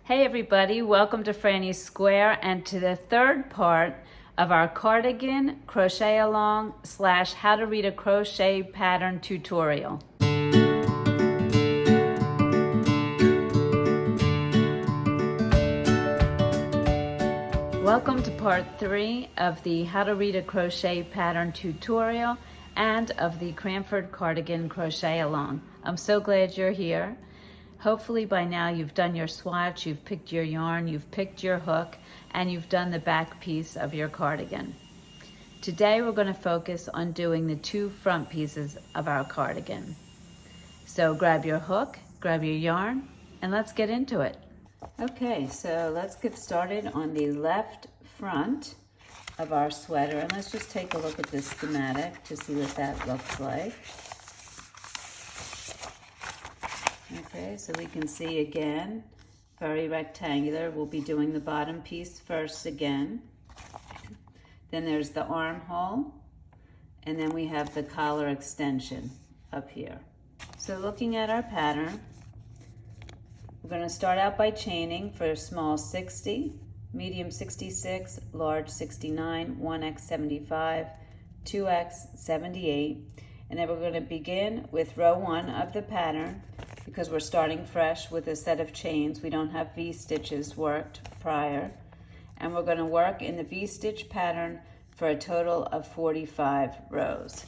Hey everybody, welcome to Frannie's Square and to the third part of our cardigan crochet along / how to read a crochet pattern tutorial. Welcome to part 3 of the how to read a crochet pattern tutorial and of the Cranford Cardigan crochet along. I'm so glad you're here. Hopefully by now you've done your swatch, you've picked your yarn, you've picked your hook, and you've done the back piece of your cardigan. Today we're going to focus on doing the two front pieces of our cardigan. So grab your hook, grab your yarn, and let's get into it. Okay, so let's get started on the left front of our sweater, and let's just take a look at this schematic to see what that looks like. Okay, so we can see again, very rectangular. We'll be doing the bottom piece first again. Then there's the armhole, and then we have the collar extension up here. So looking at our pattern, we're going to start out by chaining for small 60, medium 66, large 69, 1x 75, 2x 78, and then we're going to begin with row 1 of the pattern. Because we're starting fresh with a set of chains, we don't have V-stitches worked prior, and we're going to work in the V-stitch pattern for a total of 45 rows.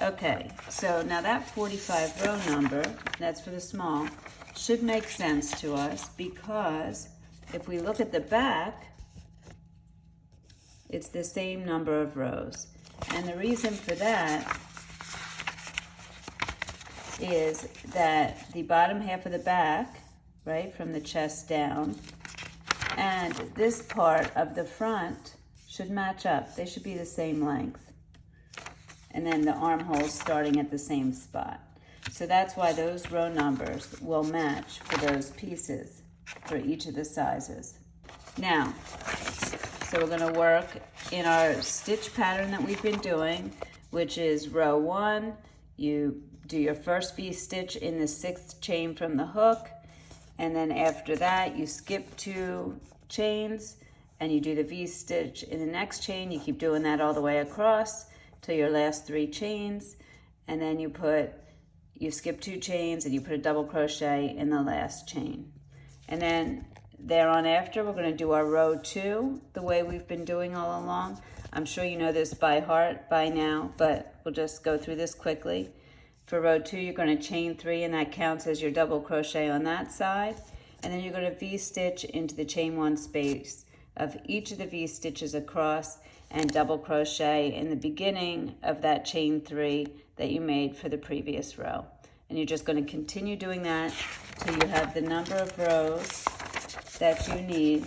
Okay, so now that 45 row number, that's for the small, should make sense to us because if we look at the back, it's the same number of rows. And the reason for that is that the bottom half of the back, right, from the chest down, and this part of the front should match up. They should be the same length. And then the armholes starting at the same spot. So that's why those row numbers will match for those pieces for each of the sizes. Now, so we're going to work in our stitch pattern that we've been doing, which is row 1. You do your first V-stitch in the 6th chain from the hook, and then after that you skip 2 chains and you do the V-stitch in the next chain. You keep doing that all the way across till your last 3 chains, and then you skip 2 chains and you put a double crochet in the last chain. And then there on after we're going to do our row 2 the way we've been doing all along. I'm sure you know this by heart by now, but we'll just go through this quickly. For row 2, you're going to chain 3, and that counts as your double crochet on that side. And then you're going to V-stitch into the chain 1 space of each of the V-stitches across and double crochet in the beginning of that chain 3 that you made for the previous row. And you're just going to continue doing that till you have the number of rows that you need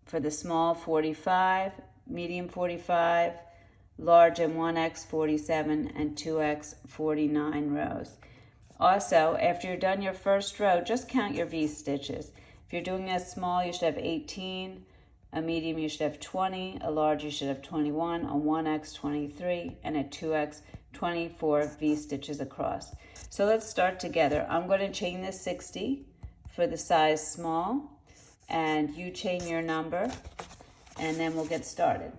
for the small 45, medium 45, large and 1x 47, and 2x 49 rows. Also, after you're done your first row, just count your V-stitches. If you're doing a small, you should have 18, a medium you should have 20, a large you should have 21, a 1x 23, and a 2x 24 V-stitches across. So let's start together. I'm going to chain this 60 for the size small, and you chain your number, and then we'll get started.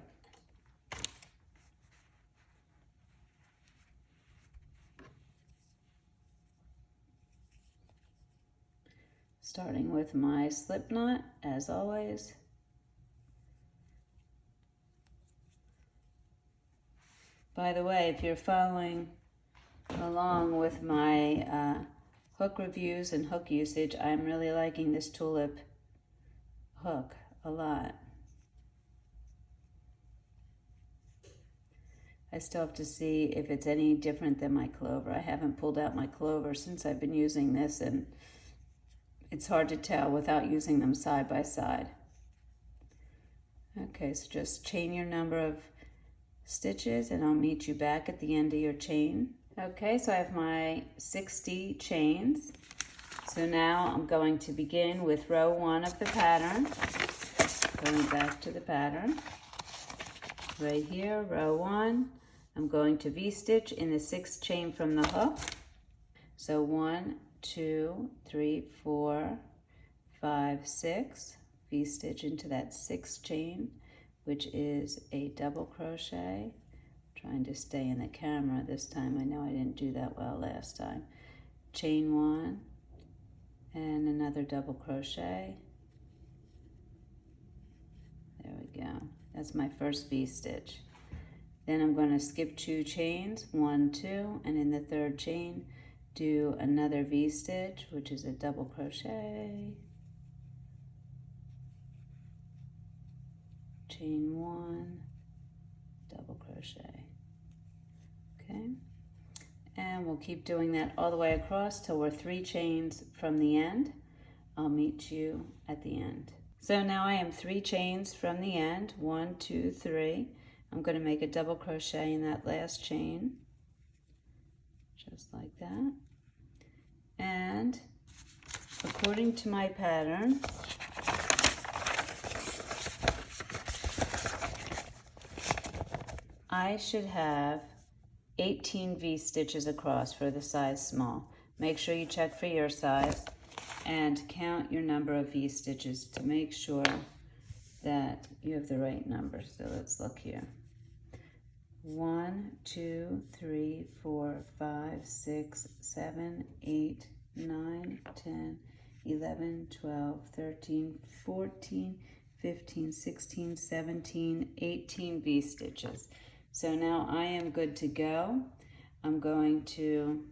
Starting with my slip knot, as always. By the way, if you're following along with my hook reviews and hook usage, I'm really liking this tulip hook a lot. I still have to see if it's any different than my clover. I haven't pulled out my clover since I've been using this, and it's hard to tell without using them side by side. Okay, so just chain your number of stitches and I'll meet you back at the end of your chain. Okay, so I have my 60 chains. So now I'm going to begin with row 1 of the pattern. Going back to the pattern. Right here, row 1. I'm going to V-stitch in the 6th chain from the hook. So 1, 2, 3, 4, 5, 6, V-stitch into that 6th chain, which is a double crochet. Trying to stay in the camera this time. I know I didn't do that well last time. Chain 1 and another double crochet. There we go. That's my first V-stitch. Then I'm going to skip 2 chains, 1, 2, and in the 3rd chain do another V-stitch, which is a double crochet. Chain 1, double crochet. Okay, and we'll keep doing that all the way across till we're 3 chains from the end. I'll meet you at the end. So now I am 3 chains from the end, 1, 2, 3. I'm going to make a double crochet in that last chain, just like that. And according to my pattern, I should have 18 V-stitches across for the size small. Make sure you check for your size and count your number of V-stitches to make sure that you have the right number. So let's look here. 1, 2, 3, 4, 5, 6, 7, 8, 9, 10, 11, 12, 13, 14, 15, 16, 17, 18 V-stitches. So now I am good to go. I'm going to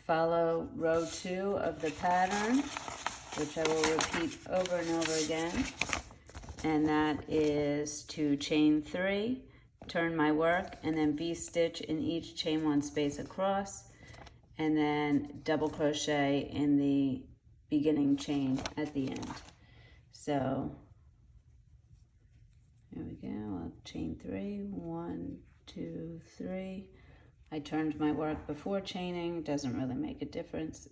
follow row 2 of the pattern, which I will repeat over and over again. And that is to chain 3, turn my work, and then V-stitch in each chain 1 space across, and then double crochet in the beginning chain at the end. So there we go. I'll chain 3, 1, 2, 3. I turned my work before chaining, doesn't really make a difference.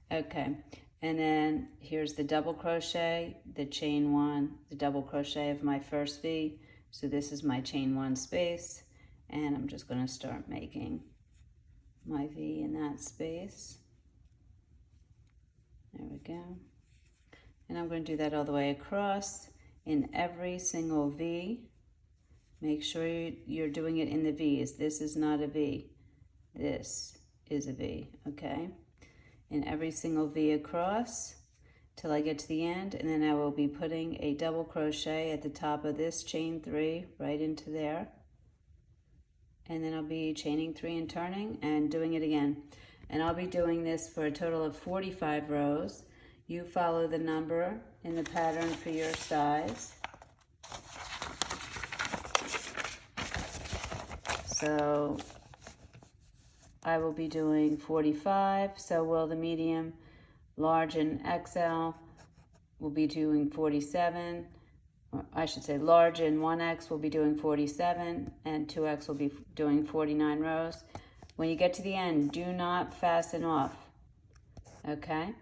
Okay, and then here's the double crochet, the chain 1, the double crochet of my first V. So this is my chain 1 space, and I'm just going to start making my V in that space. There we go. And I'm going to do that all the way across in every single V. Make sure you're doing it in the V's. This is not a V. This is a V, okay? In every single V across till I get to the end, and then I will be putting a double crochet at the top of this chain 3 right into there. And then I'll be chaining 3 and turning and doing it again. And I'll be doing this for a total of 45 rows. You follow the number in the pattern for your size. So I will be doing 45, so will the medium, large, and XL will be doing 47. Or I should say large and 1X will be doing 47, and 2X will be doing 49 rows. When you get to the end, do not fasten off, okay?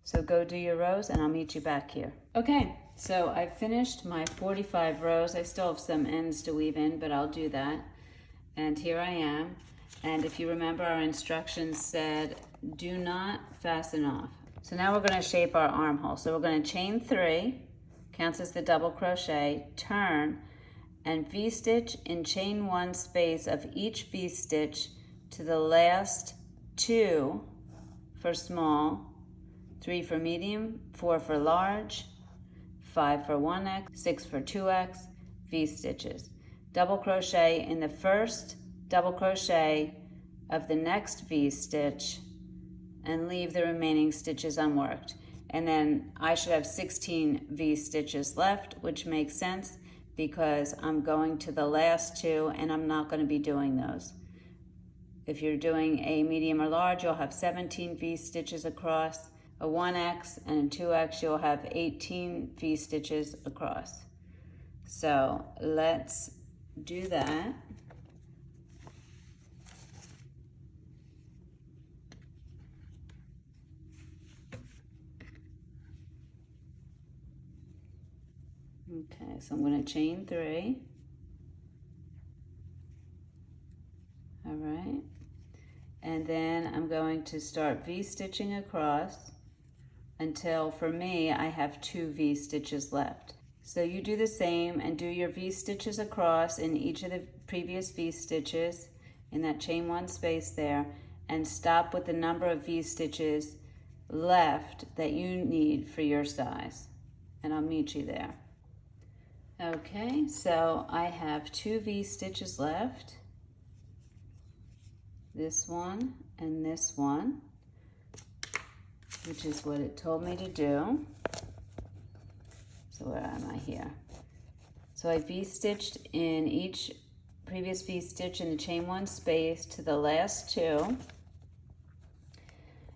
So go do your rows, and I'll meet you back here. Okay, so I finished my 45 rows. I still have some ends to weave in, but I'll do that. And here I am. And if you remember, our instructions said, do not fasten off. So now we're going to shape our armhole. So we're going to chain 3, counts as the double crochet, turn, and V-stitch in chain 1 space of each V-stitch to the last 2 for small, 3 for medium, 4 for large, 5 for 1X, 6 for 2X, V-stitches. Double crochet in the first double crochet of the next V-stitch and leave the remaining stitches unworked. And then I should have 16 V-stitches left, which makes sense because I'm going to the last 2 and I'm not going to be doing those. If you're doing a medium or large, you'll have 17 V-stitches across. A 1X and a 2X, you'll have 18 V-stitches across. So let's do that. Okay, so I'm going to chain 3. All right. And then I'm going to start V-stitching across until, for me, I have 2 V-stitches left. So you do the same and do your V-stitches across in each of the previous V-stitches in that chain 1 space there, and stop with the number of V-stitches left that you need for your size. And I'll meet you there. Okay, so I have 2 V-stitches left. This one and this one, which is what it told me to do. So where am I here? So I V-stitched in each previous V-stitch in the chain 1 space to the last 2.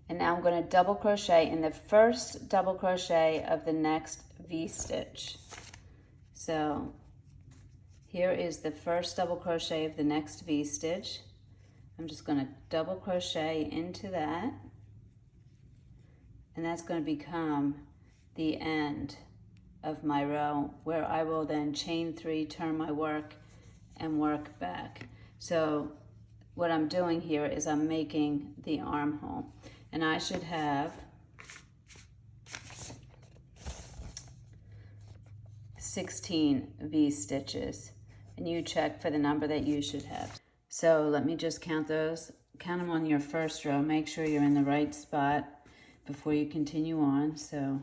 And now I'm going to double crochet in the first double crochet of the next V-stitch. So here is the first double crochet of the next V-stitch. I'm just going to double crochet into that, and that's going to become the end of my row, where I will then chain 3, turn my work, and work back. So what I'm doing here is I'm making the armhole, and I should have 16 V-stitches, and you check for the number that you should have. So let me just count those. Count them on your first row. Make sure you're in the right spot before you continue on. So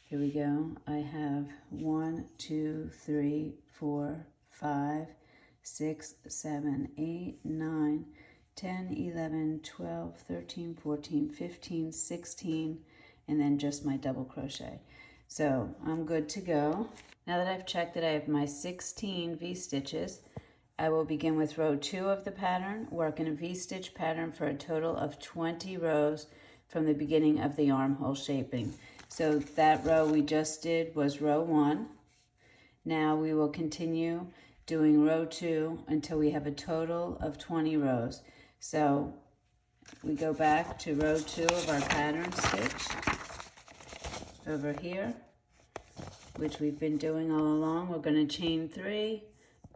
here we go. I have 1, 2, 3, 4, 5, 6, 7, 8, 9, 10, 11, 12, 13, 14, 15, 16, and then just my double crochet. So I'm good to go. Now that I've checked that I have my 16 V-stitches, I will begin with row 2 of the pattern, work in a V-stitch pattern for a total of 20 rows from the beginning of the armhole shaping. So that row we just did was row 1. Now we will continue doing row 2 until we have a total of 20 rows. So we go back to row 2 of our pattern stitch over here, which we've been doing all along. We're going to chain 3,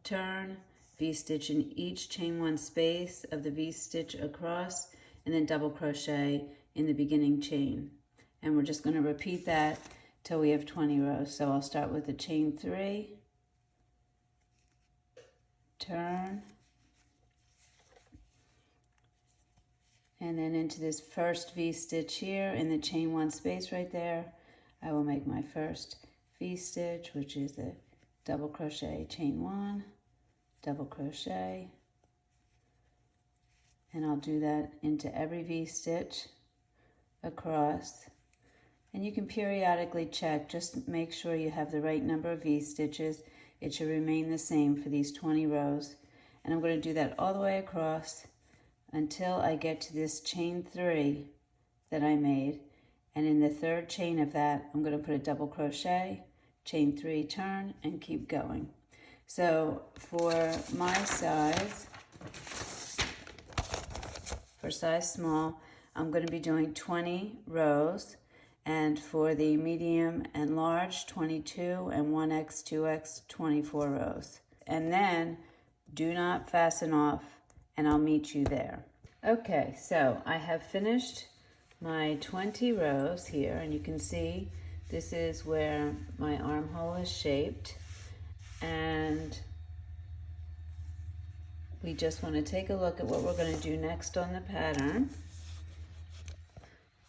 turn, V-stitch in each chain 1 space of the V-stitch across, and then double crochet in the beginning chain. And we're just going to repeat that till we have 20 rows. So I'll start with a chain 3, turn, and then into this first V-stitch here in the chain 1 space right there, I will make my first V-stitch, which is a double crochet, chain 1, double crochet, and I'll do that into every V-stitch across. And you can periodically check, just make sure you have the right number of V-stitches. It should remain the same for these 20 rows. And I'm going to do that all the way across until I get to this chain 3 that I made. And in the third chain of that, I'm going to put a double crochet, chain 3, turn, and keep going. So for my size, for size small, I'm going to be doing 20 rows, and for the medium and large, 22, and 1X, 2X, 24 rows. And then do not fasten off, and I'll meet you there. Okay, so I have finished my 20 rows here, and you can see this is where my armhole is shaped. And we just want to take a look at what we're going to do next on the pattern.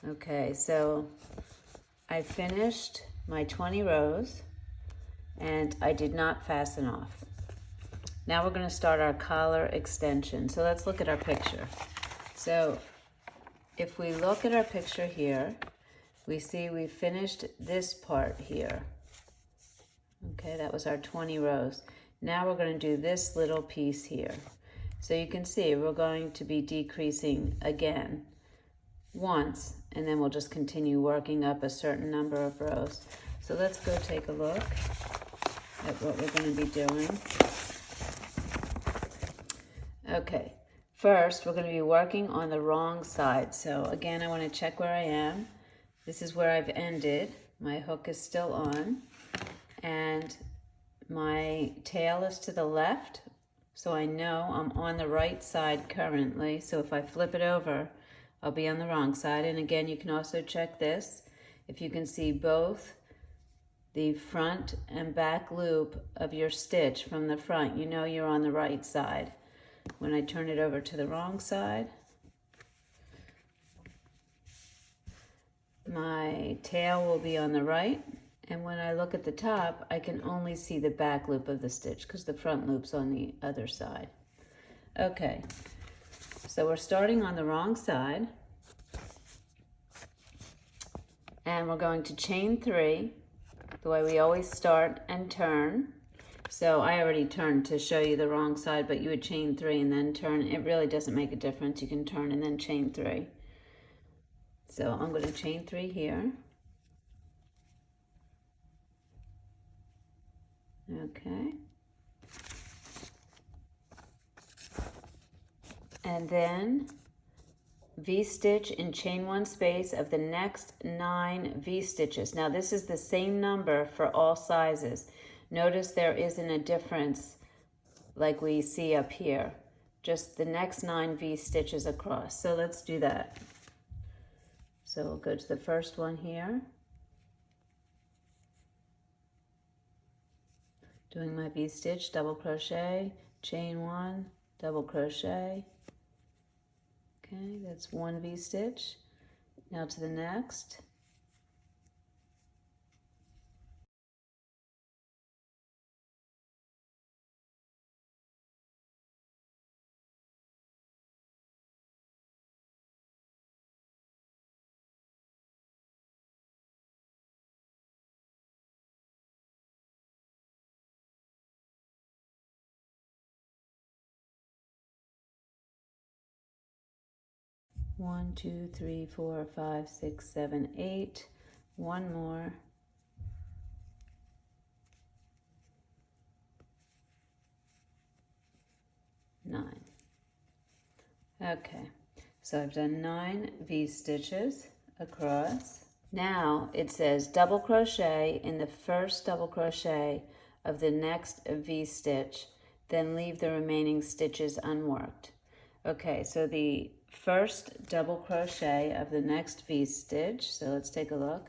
Okay, so I finished my 20 rows and I did not fasten off. Now we're going to start our collar extension. So let's look at our picture. So if we look at our picture here, we see we finished this part here. Okay, that was our 20 rows. Now we're going to do this little piece here. So you can see we're going to be decreasing again once, and then we'll just continue working up a certain number of rows. So let's go take a look at what we're going to be doing. Okay, first we're going to be working on the wrong side. So again, I want to check where I am. This is where I've ended. My hook is still on, and my tail is to the left, so I know I'm on the right side currently. So if I flip it over, I'll be on the wrong side. And again, you can also check this. If you can see both the front and back loop of your stitch from the front, you know you're on the right side. When I turn it over to the wrong side, my tail will be on the right. And when I look at the top, I can only see the back loop of the stitch because the front loop's on the other side. Okay, so we're starting on the wrong side. And we're going to chain 3, the way we always start and turn. So I already turned to show you the wrong side, but you would chain 3 and then turn. It really doesn't make a difference. You can turn and then chain 3. So I'm going to chain 3 here. Okay. And then V-stitch and chain 1 space of the next 9 V-stitches. Now this is the same number for all sizes. Notice there isn't a difference like we see up here. Just the next 9 V-stitches across. So let's do that. So we'll go to the first one here. Doing my V-stitch, double crochet, chain 1, double crochet. Okay, that's 1 V-stitch. Now to the next. One, 2, 3, 4, 5, 6, 7, 8. One more. 9. Okay, so I've done 9 V-stitches across. Now it says double crochet in the first double crochet of the next V-stitch, then leave the remaining stitches unworked. Okay, so the first double crochet of the next V-stitch, so let's take a look.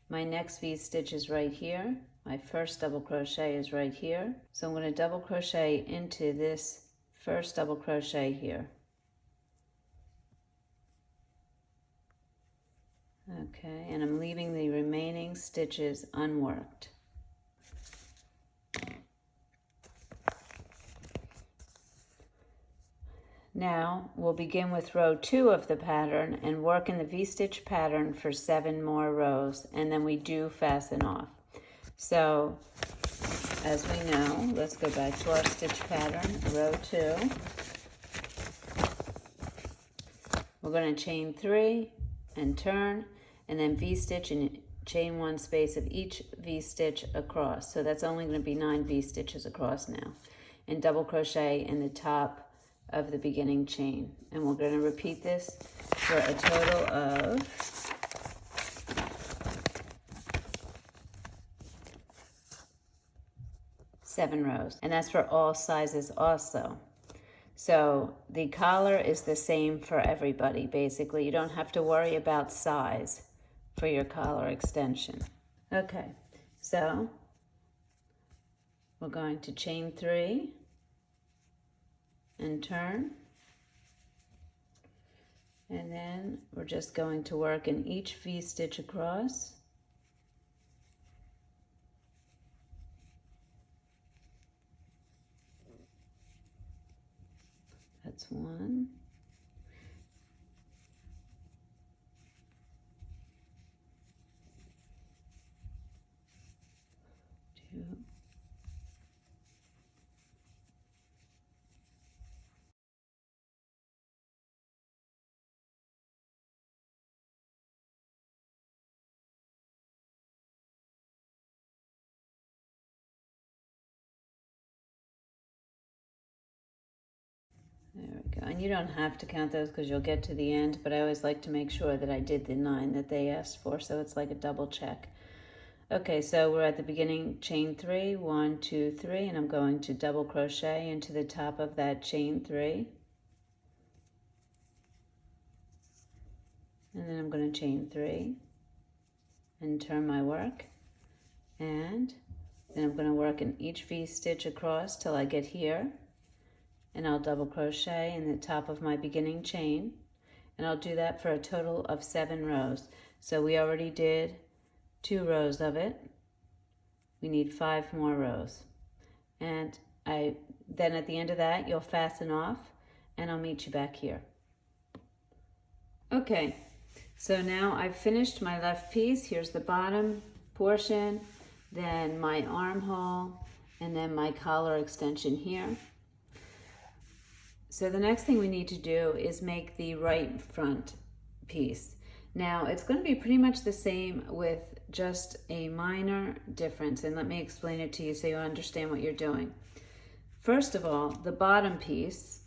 My next V-stitch is right here. My first double crochet is right here. So I'm going to double crochet into this first double crochet here. Okay, and I'm leaving the remaining stitches unworked. Now we'll begin with row 2 of the pattern and work in the V-stitch pattern for 7 more rows, and then we do fasten off. So as we know, let's go back to our stitch pattern, row 2. We're going to chain 3 and turn, and then V-stitch and chain 1 space of each V-stitch across. So that's only going to be 9 V-stitches across now. And double crochet in the top of the beginning chain. And we're going to repeat this for a total of 7 rows. And that's for all sizes also. So the collar is the same for everybody, basically. You don't have to worry about size for your collar extension. Okay, so we're going to chain 3 and turn, and then we're just going to work in each V-stitch across. That's 1. 2. There we go. And you don't have to count those because you'll get to the end, but I always like to make sure that I did the 9 that they asked for, so it's like a double check. Okay, so we're at the beginning, chain 3, 1, 2, 3, and I'm going to double crochet into the top of that chain 3. and then I'm going to chain 3 and turn my work, and then I'm going to work in each V-stitch across till I get here, and I'll double crochet in the top of my beginning chain, and I'll do that for a total of 7 rows. So we already did 2 rows of it. We need 5 more rows, and then at the end of that you'll fasten off, and I'll meet you back here. Okay, so now I've finished my left piece. Here's the bottom portion, then my armhole, and then my collar extension here. So the next thing we need to do is make the right front piece. Now it's going to be pretty much the same with just a minor difference, and let me explain it to you so you understand what you're doing. First of all, the bottom piece,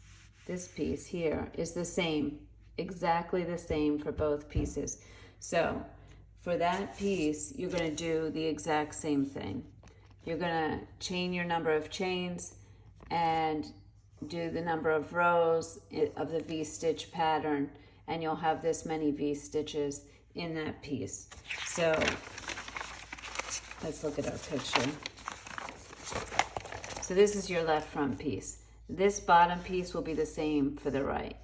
this piece here, is the same, exactly the same for both pieces. So for that piece, you're going to do the exact same thing. You're going to chain your number of chains and do the number of rows of the V-stitch pattern, and you'll have this many V-stitches in that piece. So let's look at our picture. So this is your left front piece. This bottom piece will be the same for the right.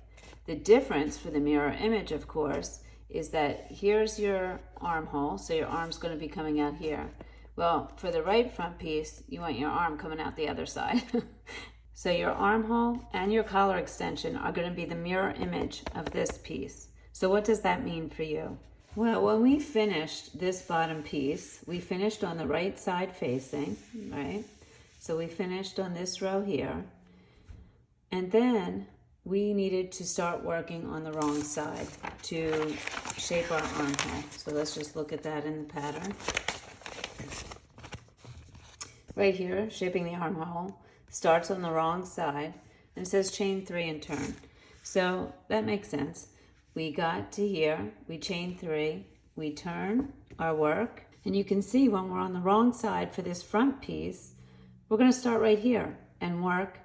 The difference for the mirror image, of course, is that here's your armhole, so your arm's going to be coming out here. Well, for the right front piece, you want your arm coming out the other side. So your armhole and your collar extension are going to be the mirror image of this piece. So what does that mean for you? Well, when we finished this bottom piece, we finished on the right side facing, right? So we finished on this row here, and then we needed to start working on the wrong side to shape our armhole. So let's just look at that in the pattern. Right here, shaping the armhole starts on the wrong side, and it says chain 3 and turn. So that makes sense. We got to here, we chain 3, we turn our work, and you can see when we're on the wrong side for this front piece, we're going to start right here and work,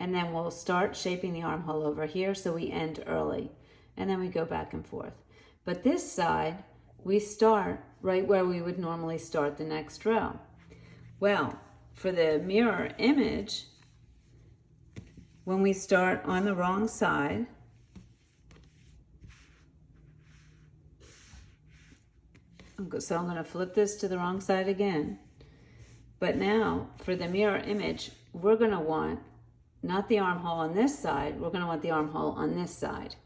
and then we'll start shaping the armhole over here so we end early, and then we go back and forth. But this side, we start right where we would normally start the next row. Well, for the mirror image, when we start on the wrong side, so I'm going to flip this to the wrong side again. But now, for the mirror image, we're going to want not the armhole on this side, we're going to want the armhole on this side.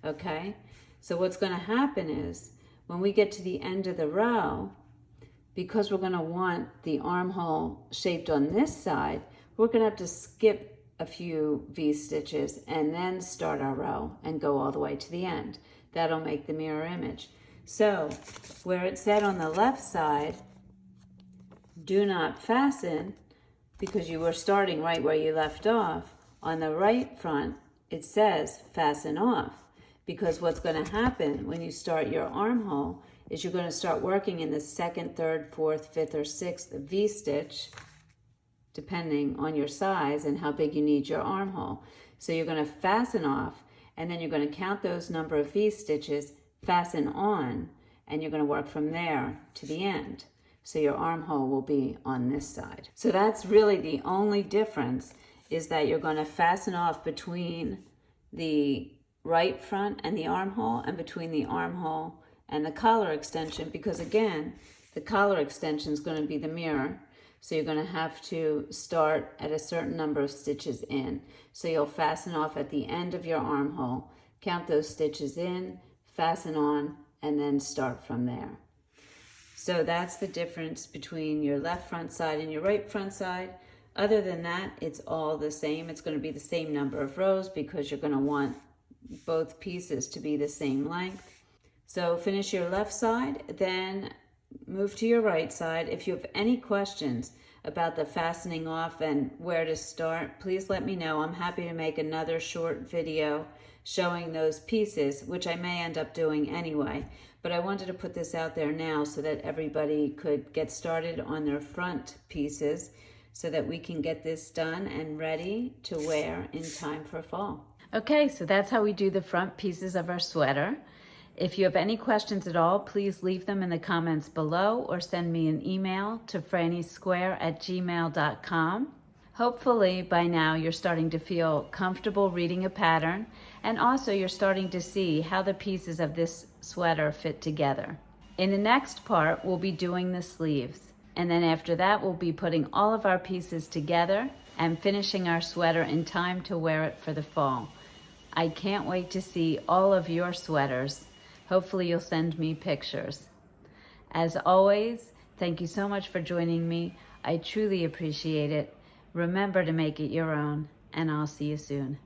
Okay? So what's going to happen is, when we get to the end of the row, because we're going to want the armhole shaped on this side, we're going to have to skip a few V-stitches and then start our row and go all the way to the end. That'll make the mirror image. So where it said on the left side, do not fasten, because you were starting right where you left off, on the right front, it says fasten off, because what's going to happen when you start your armhole is you're going to start working in the 2nd, 3rd, 4th, 5th, or 6th V-stitch, depending on your size and how big you need your armhole. So you're going to fasten off, and then you're going to count those number of V-stitches, fasten on, and you're going to work from there to the end. So your armhole will be on this side. So that's really the only difference, is that you're going to fasten off between the right front and the armhole, and between the armhole and the collar extension, because again, the collar extension is going to be the mirror. So you're going to have to start at a certain number of stitches in. So you'll fasten off at the end of your armhole, count those stitches in, fasten on, and then start from there. So that's the difference between your left front side and your right front side. Other than that, it's all the same. It's going to be the same number of rows, because you're going to want both pieces to be the same length. So finish your left side, then move to your right side. If you have any questions about the fastening off and where to start, please let me know. I'm happy to make another short video showing those pieces, which I may end up doing anyway. But I wanted to put this out there now so that everybody could get started on their front pieces, so that we can get this done and ready to wear in time for fall. Okay, so that's how we do the front pieces of our sweater. If you have any questions at all, please leave them in the comments below or send me an email to franniesquare@gmail.com. Hopefully by now you're starting to feel comfortable reading a pattern, and also you're starting to see how the pieces of this sweater fit together. In the next part, we'll be doing the sleeves, and then after that we'll be putting all of our pieces together and finishing our sweater in time to wear it for the fall. I can't wait to see all of your sweaters. Hopefully you'll send me pictures. As always, thank you so much for joining me. I truly appreciate it. Remember to make it your own, and I'll see you soon.